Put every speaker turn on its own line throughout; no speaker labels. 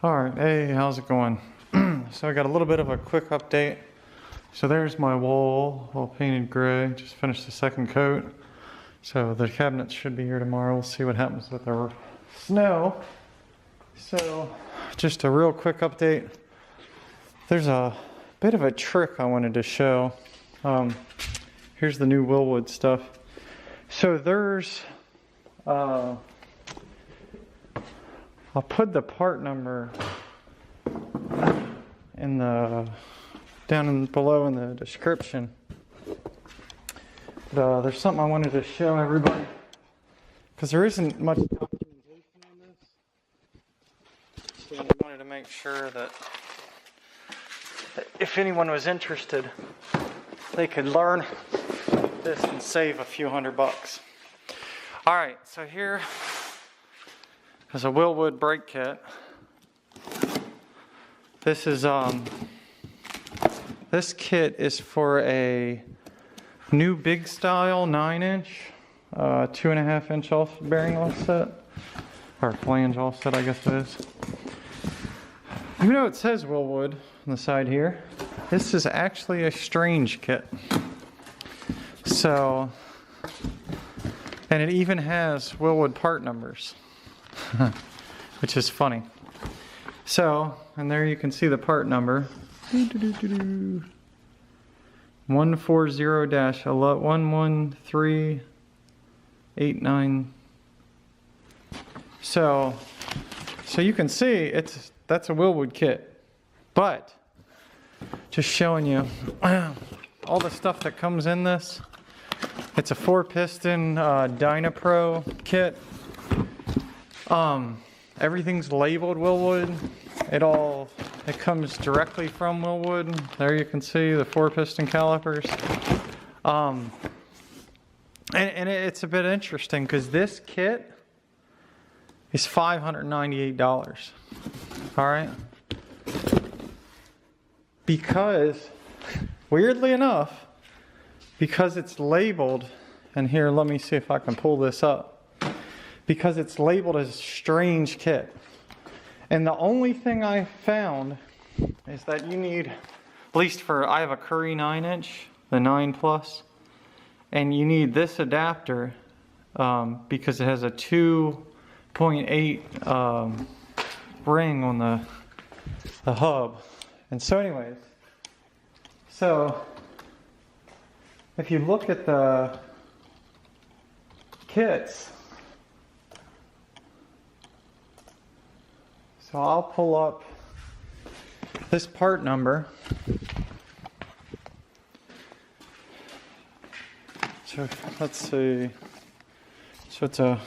Alright, hey, how's it going? So I got a little bit of a quick update. So there's my wall, all painted gray, just finished the second coat. So the cabinets should be here tomorrow. We'll see what happens with our snow. So just a real quick update. There's a bit of a trick I wanted to show. Here's the new Wilwood stuff. So there's, I'll put the part number in the below in the description. But, there's something I wanted to show everybody because there isn't much documentation on this. So I wanted to make sure that if anyone was interested, they could learn this and save a few $100. All right, so here is a Wilwood brake kit. This is this kit is for a new big style 9-inch, 2.5-inch bearing offset, or flange offset, I guess it is. Even though it says Wilwood on the side here, this is actually a strange kit. So, and it even has Wilwood part numbers, which is funny. So, and there you can see the part number. 140-11389. So you can see that's a Wilwood kit. But just showing you all the stuff that comes in this. It's a 4-piston Dynapro kit. Everything's labeled Wilwood. It comes directly from Wilwood. There you can see the 4-piston calipers. And it's a bit interesting because this kit is $598. All right. Because, weirdly enough, because it's labeled, and here, let me see if I can pull this up. Because it's labeled as strange kit. And the only thing I found is that you need, at least for, I have a Curry 9-inch, the 9 Plus, and you need this adapter because it has a 2.8 ring on the hub. And so anyways, so if you look at the kits, so I'll pull up this part number. So let's see. So it's a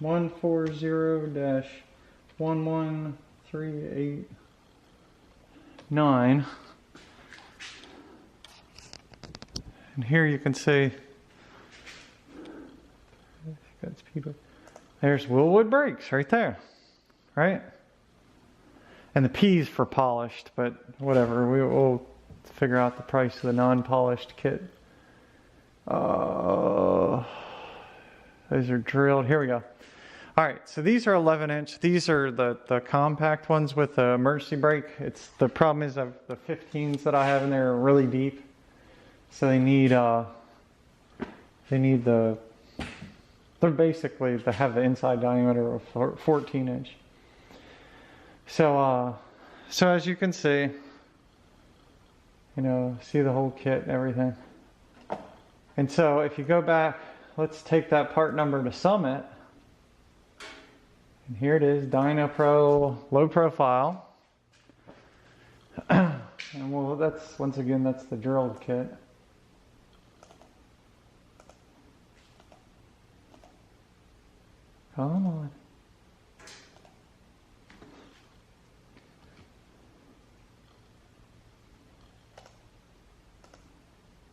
140-11389. And here you can see, that's people. There's Wilwood brakes right there, right? And the P's for polished, but whatever. We'll figure out the price of the non-polished kit. Those are drilled. Here we go. All right, so these are 11-inch. These are the compact ones with the emergency brake. The problem is the 15s that I have in there are really deep, so they need they're basically, they have the inside diameter of 14-inch. So as you can see, see the whole kit and everything. And so if you go back, let's take that part number to Summit. And here it is, Dynapro low profile. And well, once again, that's the drilled kit. Come on.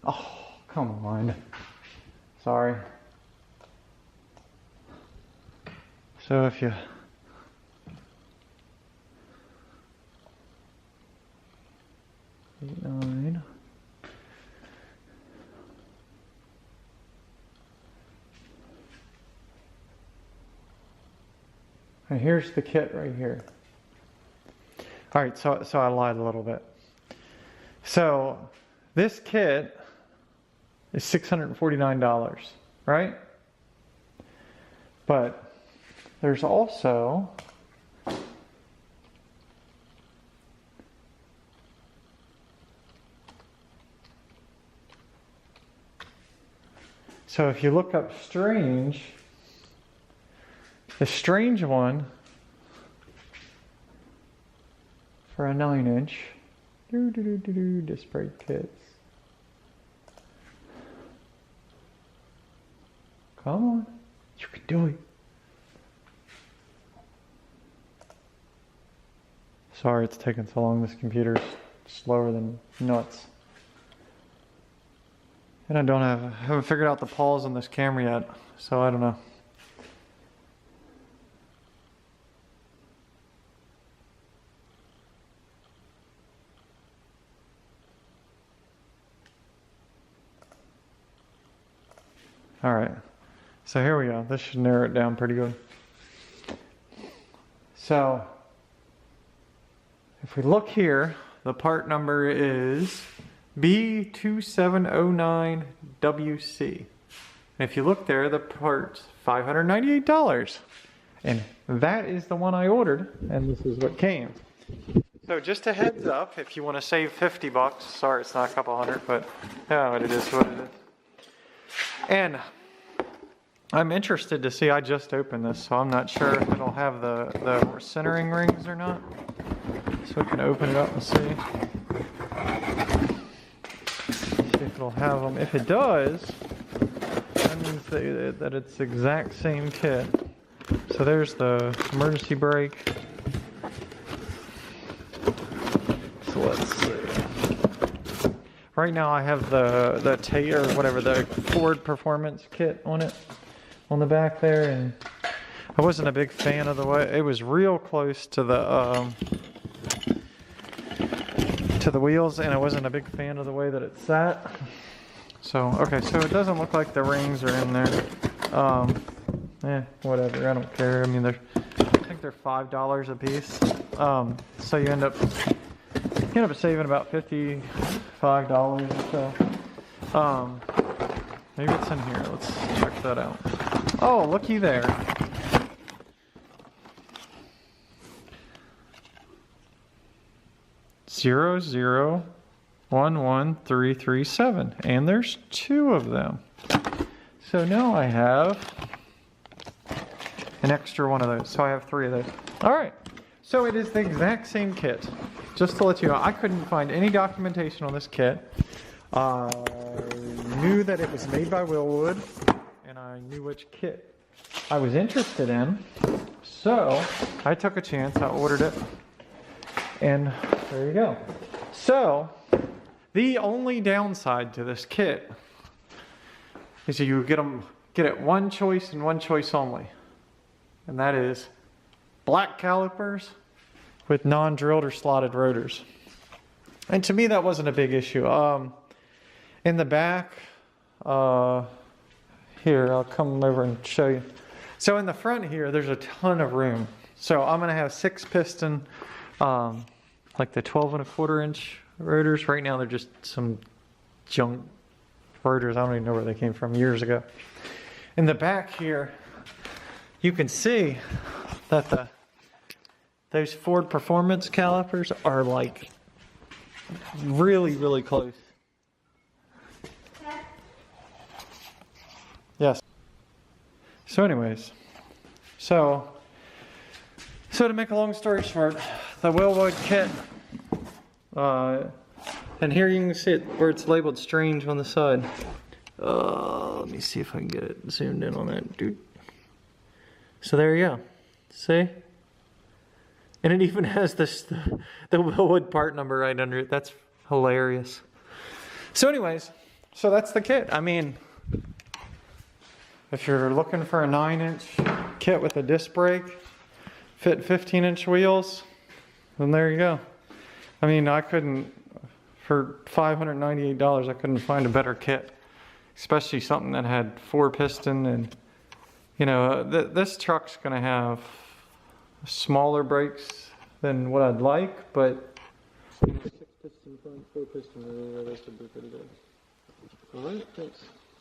Oh, come on. Sorry. So if you... Nine. And here's the kit right here. All right, so I lied a little bit. So this kit is $649, right? But there's also so if you look up Strange, the Strange one for a 9-inch disc brake kits. Come on, you can do it. Sorry it's taking so long. This computer's slower than nuts. And I haven't figured out the pause on this camera yet, so I don't know. All right, so here we go. This should narrow it down pretty good. So, if we look here, the part number is B2709WC. And if you look there, the part's $598. And that is the one I ordered, and this is what came. So just a heads up, if you want to save 50 bucks, sorry it's not a couple hundred, but yeah, it is what it is. And I'm interested to see, I just opened this, so I'm not sure if it'll have the centering rings or not. So we can open it up and see. See if it'll have them. If it does, that means that it's the exact same kit. So there's the emergency brake. So let's see. Right now I have the Ford Performance kit on it, on the back there, and I wasn't a big fan of the way it was real close to the wheels, and I wasn't a big fan of the way that it sat. So okay, so it doesn't look like the rings are in there. Whatever, I don't care. I mean, I think they're $5 a piece. So you end up saving about $55 or so. Maybe it's in here. Let's check that out. Oh, looky there. Zero, 11337, and there's 2 of them. So now I have an extra one of those. So I have 3 of those. All right. So it is the exact same kit. Just to let you know, I couldn't find any documentation on this kit. I knew that it was made by Wilwood, and I knew which kit I was interested in. So I took a chance. I ordered it, and there you go. So the only downside to this kit is that you get it one choice and one choice only, and that is black calipers with non-drilled or slotted rotors. And to me, that wasn't a big issue. In the back, here, I'll come over and show you. So in the front here, there's a ton of room. So I'm gonna have 6 piston, like the 12 1/4 inch rotors. Right now, they're just some junk rotors. I don't even know where they came from, years ago. In the back here, you can see that those Ford Performance calipers are like really, really close. Yes. So anyways, so to make a long story short, the Wilwood kit, and here you can see it where it's labeled Strange on the side. Let me see if I can get it zoomed in on that, dude. So there you go. See? And it even has the Wilwood part number right under it. That's hilarious. So anyways, so that's the kit. I mean, if you're looking for a 9-inch kit with a disc brake, fit 15-inch wheels, then there you go. I mean, for $598, I couldn't find a better kit, especially something that had 4 piston, and you know, this truck's gonna have smaller brakes than what I'd like, but
6 piston front, 4 piston rear, this would be pretty good. Alright, thanks.